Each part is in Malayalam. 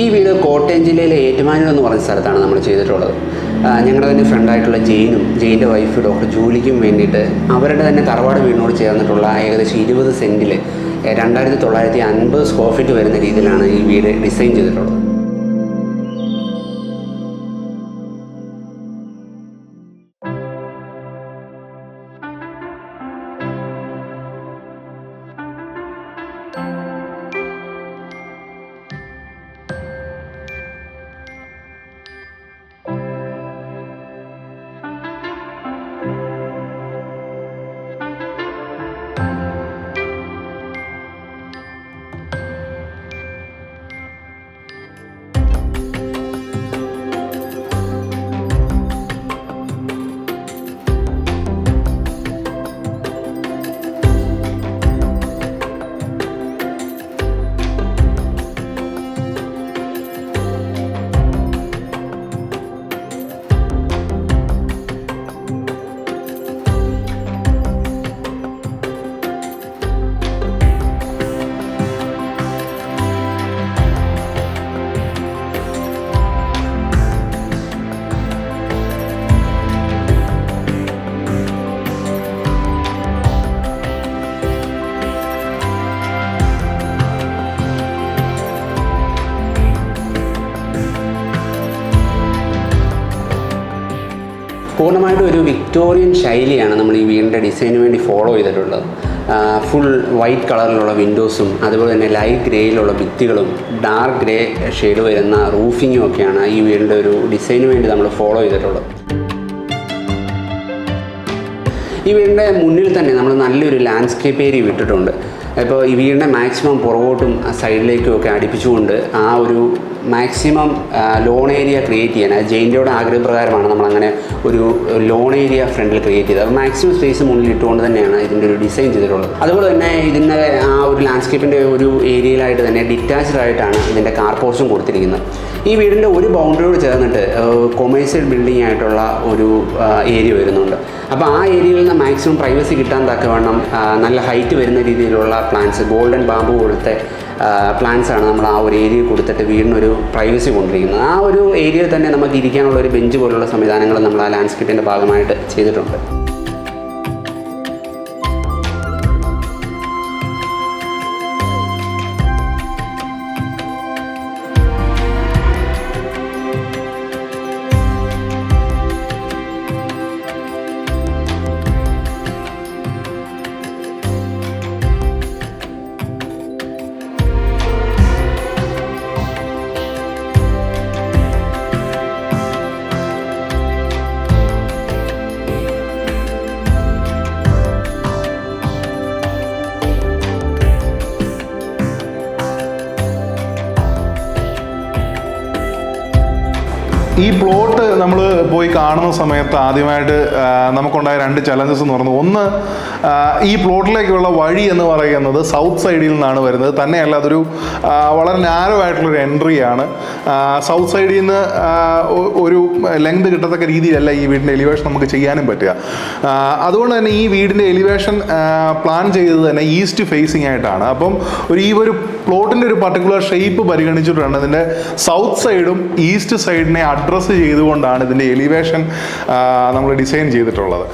ഈ വീട് കോട്ടയം ജില്ലയിലെ ഏറ്റുമാനൂർ എന്ന് പറഞ്ഞ സ്ഥലത്താണ് നമ്മൾ ചെയ്തിട്ടുള്ളത്. ഞങ്ങളുടെ തന്നെ ഫ്രണ്ടായിട്ടുള്ള ജെയിൻ്റെ വൈഫ് ഡോക്ടർ ജൂലിക്കും വേണ്ടിയിട്ട് അവരുടെ തന്നെ തറവാട് വീടിനോട് ചേർന്നിട്ടുള്ള ഏകദേശം 20 സെൻറ്റിൽ 2950 സ്ക്വയർ ഫീറ്റ് വരുന്ന രീതിയിലാണ് ഈ വീട് ഡിസൈൻ ചെയ്തിട്ടുള്ളത്. പൂർണ്ണമായിട്ടും ഒരു വിക്ടോറിയൻ ശൈലിയാണ് നമ്മൾ ഈ വീടിൻ്റെ ഡിസൈന് വേണ്ടി ഫോളോ ചെയ്തിട്ടുള്ളത്. ഫുൾ വൈറ്റ് കളറിലുള്ള വിൻഡോസും അതുപോലെ തന്നെ ലൈറ്റ് ഗ്രേയിലുള്ള ഭിത്തികളും ഡാർക്ക് ഗ്രേ ഷെയ്ഡ് വരുന്ന റൂഫിങ്ങും ഒക്കെയാണ് ഈ വീടിൻ്റെ ഒരു ഡിസൈന് വേണ്ടി നമ്മൾ ഫോളോ ചെയ്തിട്ടുള്ളത്. ഈ വീടിൻ്റെ മുന്നിൽ തന്നെ നമ്മൾ നല്ലൊരു ലാൻഡ്സ്കേപ്പ് ഏരിയ വിട്ടിട്ടുണ്ട്. ഇപ്പോൾ ഈ വീടിൻ്റെ മാക്സിമം പുറകോട്ടും സൈഡിലേക്കും ഒക്കെ അടുപ്പിച്ചുകൊണ്ട് ആ ഒരു മാക്സിമം ലോൺ ഏരിയ ക്രിയേറ്റ് ചെയ്യാൻ ജെയിൻ്റെയുടെ ആഗ്രഹപ്രകാരമാണ് നമ്മളങ്ങനെ ഒരു ലോൺ ഏരിയ ഫ്രണ്ടിൽ ക്രിയേറ്റ് ചെയ്തത്. മാക്സിമം സ്പേസ് മുന്നിൽ ഇട്ടുകൊണ്ട് തന്നെയാണ് ഇതിൻ്റെ ഒരു ഡിസൈൻ ചെയ്തിട്ടുള്ളത്. അതുപോലെ തന്നെ ഇതിൻ്റെ ആ ഒരു ലാൻഡ്സ്കേപ്പിൻ്റെ ഒരു ഏരിയയിലായിട്ട് തന്നെ ഡിറ്റാച്ച്ഡ് ആയിട്ടാണ് ഇതിൻ്റെ കാർ പോർച്ചും കൊടുത്തിരിക്കുന്നത്. ഈ വീടിൻ്റെ ഒരു ബൗണ്ടറിയോട് ചേർന്നിട്ട് കൊമേഴ്സ്യൽ ബിൽഡിംഗ് ആയിട്ടുള്ള ഒരു ഏരിയ വരുന്നുണ്ട്. അപ്പോൾ ആ ഏരിയയിൽ നിന്ന് മാക്സിമം പ്രൈവസി കിട്ടാൻ തക്കവണ്ണം നല്ല ഹൈറ്റ് വരുന്ന രീതിയിലുള്ള പ്ലാന്റ്സ്, ഗോൾഡൻ ബാമ്പു കൊടുത്ത പ്ലാന്റ്സാണ് നമ്മൾ ആ ഒരു ഏരിയ കൊടുത്തിട്ട് വീടിനൊരു പ്രൈവസി കൊണ്ടിരിക്കുന്നത്. ആ ഒരു ഏരിയയിൽ തന്നെ നമുക്ക് ഇരിക്കാനുള്ള ഒരു ബെഞ്ച് പോലുള്ള സംവിധാനങ്ങൾ നമ്മൾ ആ ലാൻഡ്സ്കേപ്പിൻ്റെ ഭാഗമായിട്ട് ചെയ്തിട്ടുണ്ട്. ഈ പ്ലോട്ട് നമ്മൾ പോയി കാണുന്ന സമയത്ത് ആദ്യമായിട്ട് നമുക്കുണ്ടായ 2 ചലഞ്ചസ് എന്ന് പറയുന്നത്, ഒന്ന് ഈ പ്ലോട്ടിലേക്കുള്ള വഴി എന്ന് പറയുന്നത് സൗത്ത് സൈഡിൽ നിന്നാണ് വരുന്നത്. തന്നെയല്ല അതൊരു വളരെ നാരോ ആയിട്ടുള്ളൊരു എൻട്രിയാണ്. സൗത്ത് സൈഡിൽ നിന്ന് ഒരു ലെങ്ത് കിട്ടത്തക്ക രീതിയിലല്ല ഈ വീടിൻ്റെ എലിവേഷൻ നമുക്ക് ചെയ്യാനും പറ്റുക. അതുകൊണ്ട് തന്നെ ഈ വീടിൻ്റെ എലിവേഷൻ പ്ലാൻ ചെയ്തത് തന്നെ ഈസ്റ്റ് ഫേസിങ് ആയിട്ടാണ്. അപ്പം ഈ ഒരു പ്ലോട്ടിൻ്റെ ഒരു പർട്ടിക്കുലർ ഷേപ്പ് പരിഗണിച്ചിട്ടാണ് ഇതിൻ്റെ സൗത്ത് സൈഡും ഈസ്റ്റ് സൈഡിനെ അഡ്രസ്സ് ചെയ്തുകൊണ്ടാണ് ഇതിൻ്റെ എലിവേഷൻ നമ്മൾ ഡിസൈൻ ചെയ്തിട്ടുള്ളത്.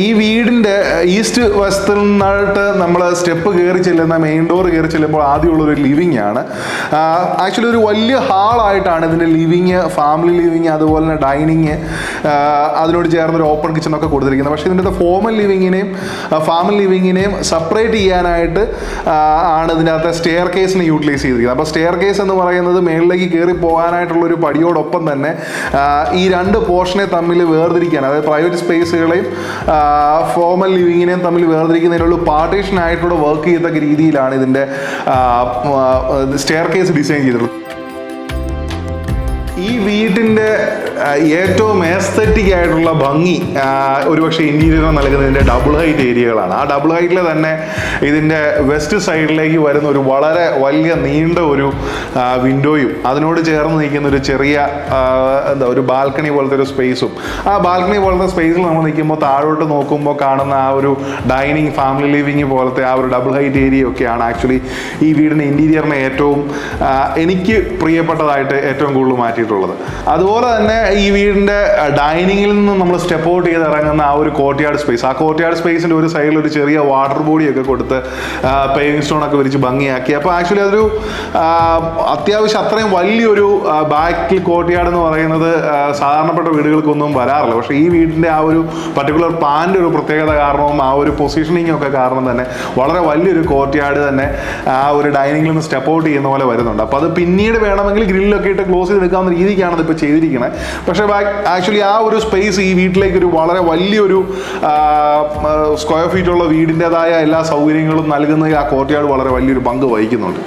ഈ വീടിൻ്റെ ഈസ്റ്റ് വശത്തിൽ നിന്നായിട്ട് നമ്മൾ സ്റ്റെപ്പ് കയറി ചെല്ലുന്ന മെയിൻ ഡോർ കയറി ചെല്ലുമ്പോൾ ആദ്യമുള്ളൊരു ലിവിങ് ആണ്. ആക്ച്വലി ഒരു വലിയ ഹാളായിട്ടാണ് ഇതിൻ്റെ ലിവിങ്, ഫാമിലി ലിവിങ്, അതുപോലെ തന്നെ ഡൈനിങ്, അതിനോട് ചേർന്നൊരു ഓപ്പൺ കിച്ചണൊക്കെ കൊടുത്തിരിക്കുന്നത്. പക്ഷേ ഇതിൻ്റെ ഫോമൽ ലിവിങ്ങിനെയും ഫാമിലി ലിവിങ്ങിനെയും സെപ്പറേറ്റ് ചെയ്യാനായിട്ട് ആണ് ഇതിൻ്റെ അകത്തെ സ്റ്റെയർ കേസിനെ യൂട്ടിലൈസ് ചെയ്തിരിക്കുന്നത്. അപ്പോൾ സ്റ്റെയർ കേസ് എന്ന് പറയുന്നത് മേളിലേക്ക് കയറി പോകാനായിട്ടുള്ളൊരു പടിയോടൊപ്പം തന്നെ ഈ 2 പോർഷനെ തമ്മിൽ വേർതിരിക്കാൻ, അതായത് പ്രൈവറ്റ് സ്പേസുകളെയും ഫോമൽ ലിവിങ്ങിനെയും തമ്മിൽ വേർതിരിക്കുന്നതിനുള്ള പാർട്ടീഷൻ ആയിട്ടുള്ള വർക്ക് ചെയ്യത്തക്ക രീതിയിലാണ് ഇതിൻ്റെ സ്റ്റെയർ കേസ് ഡിസൈൻ ചെയ്തിട്ടുള്ളത്. ഈ വീടിൻ്റെ ഏറ്റവും എസ്തെറ്റിക് ആയിട്ടുള്ള ഭംഗി ഒരുപക്ഷെ ഇന്റീരിയർ നൽകുന്നതിൻ്റെ ഡബിൾ ഹൈറ്റ് ഏരിയകളാണ്. ആ ഡബിൾ ഹൈറ്റിൽ തന്നെ ഇതിൻ്റെ വെസ്റ്റ് സൈഡിലേക്ക് വരുന്ന ഒരു വളരെ വലിയ നീണ്ട ഒരു വിൻഡോയും അതിനോട് ചേർന്ന് നിൽക്കുന്ന ഒരു ചെറിയ ഒരു ബാൽക്കണി പോലത്തെ ഒരു സ്പേസും, ആ ബാൽക്കണി പോലത്തെ സ്പേസിൽ നമ്മൾ നിൽക്കുമ്പോൾ താഴോട്ട് നോക്കുമ്പോൾ കാണുന്ന ആ ഒരു ഡൈനിങ് ഫാമിലി ലിവിങ് പോലത്തെ ആ ഒരു ഡബിൾ ഹൈറ്റ് ഏരിയ ഒക്കെയാണ് ആക്ച്വലി ഈ വീടിൻ്റെ ഇൻറ്റീരിയറിനെ ഏറ്റവും എനിക്ക് പ്രിയപ്പെട്ടതായിട്ട് ഏറ്റവും കൂടുതൽ മാറ്റിയിട്ടുള്ളത്. അതുപോലെ തന്നെ ഈ വീടിൻ്റെ ഡൈനിങ്ങിൽ നിന്ന് നമ്മൾ സ്റ്റെപ്പ് ഔട്ട് ചെയ്ത് ഇറങ്ങുന്ന ആ ഒരു കോർട്ട്യാർഡ് സ്പേസ്, ആ കോർട്ട്യാർഡ് സ്പേസിൻ്റെ ഒരു സൈഡിൽ ഒരു ചെറിയ വാട്ടർ ബോഡിയൊക്കെ കൊടുത്ത് പേവിംഗ് സ്റ്റോണൊക്കെ വിരിച്ച് ഭംഗിയാക്കി. അപ്പോൾ ആക്ച്വലി അതൊരു അത്യാവശ്യം അത്രയും വലിയൊരു ബാക്കിൽ കോർട്ട്യാർഡ് എന്ന് പറയുന്നത് സാധാരണപ്പെട്ട വീടുകൾക്കൊന്നും വരാറില്ല. പക്ഷേ ഈ വീടിൻ്റെ ആ ഒരു പർട്ടിക്കുലർ പ്ലാൻ്റെ ഒരു പ്രത്യേകത കാരണവും ആ ഒരു പൊസിഷനിങ്ങും ഒക്കെ കാരണം തന്നെ വളരെ വലിയൊരു കോർട്ട്യാർഡ് തന്നെ ആ ഒരു ഡൈനിങ്ങിൽ നിന്ന് സ്റ്റെപ്പ് ഔട്ട് ചെയ്യുന്ന പോലെ വരുന്നുണ്ട്. അപ്പോൾ അത് പിന്നീട് വേണമെങ്കിൽ ഗ്രില്ലൊക്കെ ഇട്ട് ക്ലോസ് ചെയ്തെടുക്കാവുന്ന രീതിക്കാണ് ഇതിപ്പോൾ ചെയ്തിരിക്കുന്നത്. പക്ഷേ ആക്ച്വലി ആ ഒരു സ്പേസ് ഈ വീട്ടിലേക്ക് ഒരു വളരെ വലിയൊരു സ്ക്വയർ ഫീറ്റുള്ള വീടിൻ്റെതായ എല്ലാ സൗകര്യങ്ങളും നൽകുന്നതിൽ ആ കോർട്ട്യാർഡ് വളരെ വലിയൊരു പങ്ക് വഹിക്കുന്നുണ്ട്.